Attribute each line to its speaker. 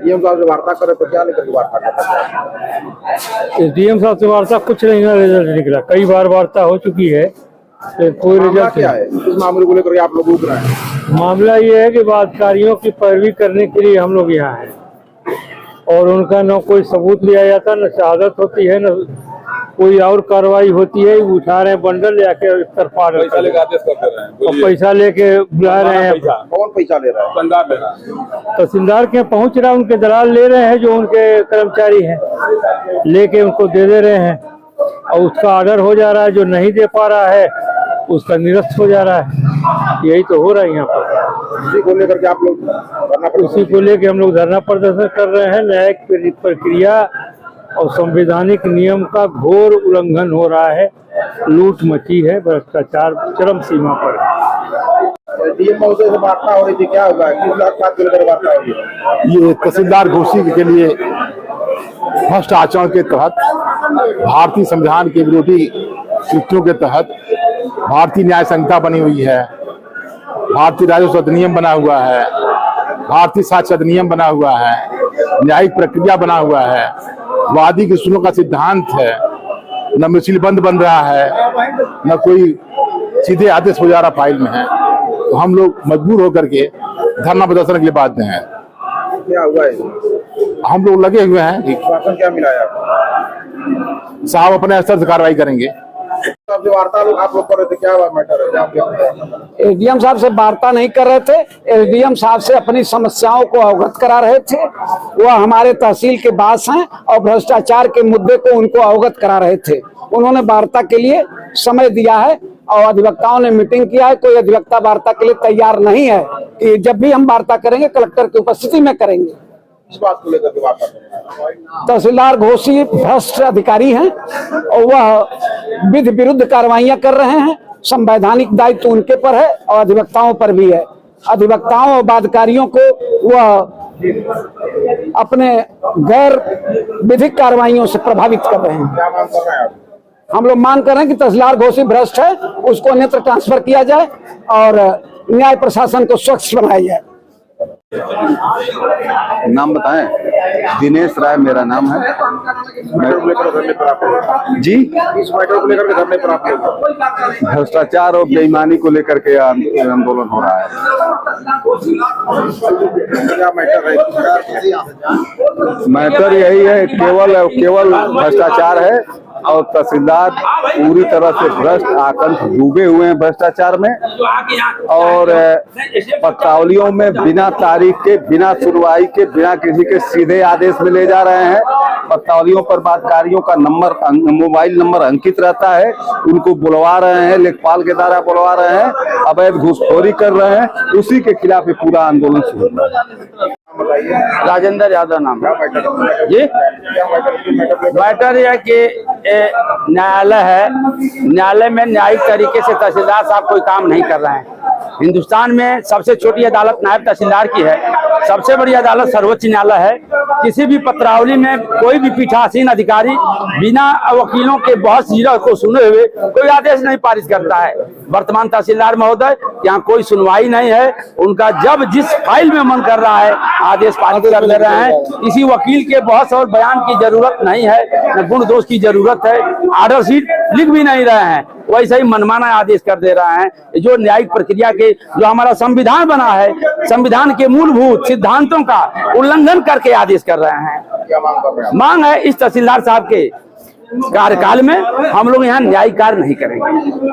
Speaker 1: DM साहब से वार्ता करे तो क्या लेकर वार्ता करते?
Speaker 2: डीएम साहब से वार्ता कुछ नहीं ना रिजल्ट निकला। कई बार वार्ता हो चुकी है, कोई रिजल्ट
Speaker 1: क्या है? इस मामले को लेकर आप लोग उग रहे हैं।
Speaker 2: मामला ये है कि वादकारियों की पैरवी करने के लिए हम लोग यहाँ हैं और उनका न कोई सबूत लिया जाता, न शहादत होती है, न कोई और कार्रवाई होती है। उठा रहे हैं बंडल लेके तरफा रहे हैं और पैसा लेके बुला रहे हैं।
Speaker 1: कौन पैसा ले रहा है?
Speaker 2: तहसीलदार के पहुंच रहा है, उनके दलाल ले रहे हैं जो उनके कर्मचारी हैं, लेके उनको दे रहे हैं और उसका ऑर्डर हो जा रहा है। जो नहीं दे पा रहा है उसका निरस्त हो जा रहा है। यही तो हो रहा है यहाँ पर।
Speaker 1: उसी को लेकर के आप लोग
Speaker 2: उसी को लेके हम लोग धरना प्रदर्शन कर रहे हैं। न्यायिक प्रक्रिया और संवैधानिक नियम का घोर उल्लंघन हो रहा है। लूट मची है, भ्रष्टाचार चरम सीमा पर है।
Speaker 1: डीएम महोदय से वार्ता हो रही थी, क्या हुआ? किस बात को लेकर वार्ता हो रही है?
Speaker 3: ये तहसीलदार घोषी के लिए भ्रष्ट आचरण के तहत, भारतीय संविधान के विरोधी कृत्यों के तहत भारतीय न्याय संहिता बनी हुई है, भारतीय राजस्व अधिनियम बना हुआ है, भारतीय साक्ष्य अधिनियम बना हुआ है, न्यायिक प्रक्रिया बना हुआ है, वादी के सुनो का सिद्धांत है, न मिছিল बंद बन रहा है, न कोई सीधे आदेश हो जा रहा फाइल में है। तो हम लोग मजबूर होकर के धरना प्रदर्शन के लिए बाध्य हैं।
Speaker 1: क्या हुआ है?
Speaker 3: हम लोग लगे हुए हैं कि
Speaker 1: क्या मिला है?
Speaker 3: साहब अपने स्तर से कार्रवाई करेंगे।
Speaker 1: जो वार्ता आप लोग कर रहे थे, क्या मैटर है?
Speaker 4: एसडीएम साहब से वार्ता नहीं कर रहे थे। एसडीएम साहब से अपनी समस्याओं को अवगत करा रहे थे। वह हमारे तहसील के बास हैं और भ्रष्टाचार के मुद्दे को उनको अवगत करा रहे थे। उन्होंने वार्ता के लिए समय दिया है और अधिवक्ताओं ने मीटिंग किया है। कोई अधिवक्ता वार्ता के लिए तैयार नहीं है कि जब भी हम वार्ता करेंगे कलेक्टर की उपस्थिति में करेंगे।
Speaker 1: इस बात को लेकर के वार्ता करेंगे।
Speaker 4: तहसीलदार घोषी भ्रष्ट अधिकारी हैं और वह विधि विरुद्ध कार्रवाइयां कर रहे हैं। संवैधानिक दायित्व उनके पर है और अधिवक्ताओं पर भी है। अधिवक्ताओं और वादकारियों को वह अपने गैर विधिक कार्रवाइयों से प्रभावित कर रहे हैं।
Speaker 1: क्या मांग कर रहे हैं आप?
Speaker 4: हम लोग मांग कर रहे हैं कि तहसीलदार घोषी भ्रष्ट है, उसको अन्यत्र ट्रांसफर किया जाए और न्याय प्रशासन को स्वच्छ बनाया जाए।
Speaker 5: नाम बताएं? दिनेश राय मेरा नाम है। जी,
Speaker 1: इस मैटर को लेकर के धरने पर आप लोग?
Speaker 5: भ्रष्टाचार और बेईमानी को लेकर के आंदोलन हो रहा है।
Speaker 1: क्या मैटर है?
Speaker 5: मैटर यही है, केवल भ्रष्टाचार है और तहसीलदार पूरी तरह से भ्रष्ट आकंठ डूबे हुए हैं भ्रष्टाचार में और पत्रावलियों में बिना तारीख के, बिना सुनवाई के, बिना किसी के सीधे आदेश में ले जा रहे हैं। पत्रावलियों पर वादकारियों का नंबर, मोबाइल नंबर अंकित रहता है। उनको बुलवा रहे हैं, लेखपाल के द्वारा बुलवा रहे हैं, अवैध घूसखोरी कर रहे हैं। उसी के खिलाफ ये पूरा आंदोलन शुरू हो रहा है।
Speaker 6: राजेंद्र यादव नाम जी। मैटर यह कि न्यायालय है, न्यायालय में न्यायिक तरीके से तहसीलदार साहब कोई काम नहीं कर रहे हैं। हिंदुस्तान में सबसे छोटी अदालत नायब तहसीलदार की है, सबसे बड़ी अदालत सर्वोच्च न्यायालय है। किसी भी पत्रावली में कोई भी पीठासीन अधिकारी बिना वकीलों के बहस को सुने हुए कोई आदेश नहीं पारित करता है। वर्तमान तहसीलदार महोदय यहाँ कोई सुनवाई नहीं है। उनका जब जिस फाइल में मन कर रहा है आदेश पारित कर ले रहे हैं। किसी वकील के बहस और बयान की जरूरत नहीं है, न गुण दोष की जरूरत है। ऑर्डर शीट लिख भी नहीं रहे हैं, वैसे ही मनमाना आदेश कर दे रहा है। जो न्यायिक प्रक्रिया के, जो हमारा संविधान बना है, संविधान के मूलभूत सिद्धांतों का उल्लंघन करके आदेश कर रहे हैं। मांग है इस तहसीलदार साहब के कार्यकाल में हम लोग यहाँ न्यायिक कार्य नहीं करेंगे।